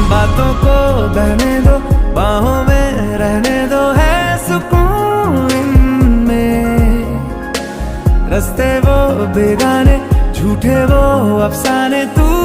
बातों को बहने दो, बाहों में रहने दो, है सुकून इनमें। रास्ते वो बेगाने, झूठे वो अफसाने, तू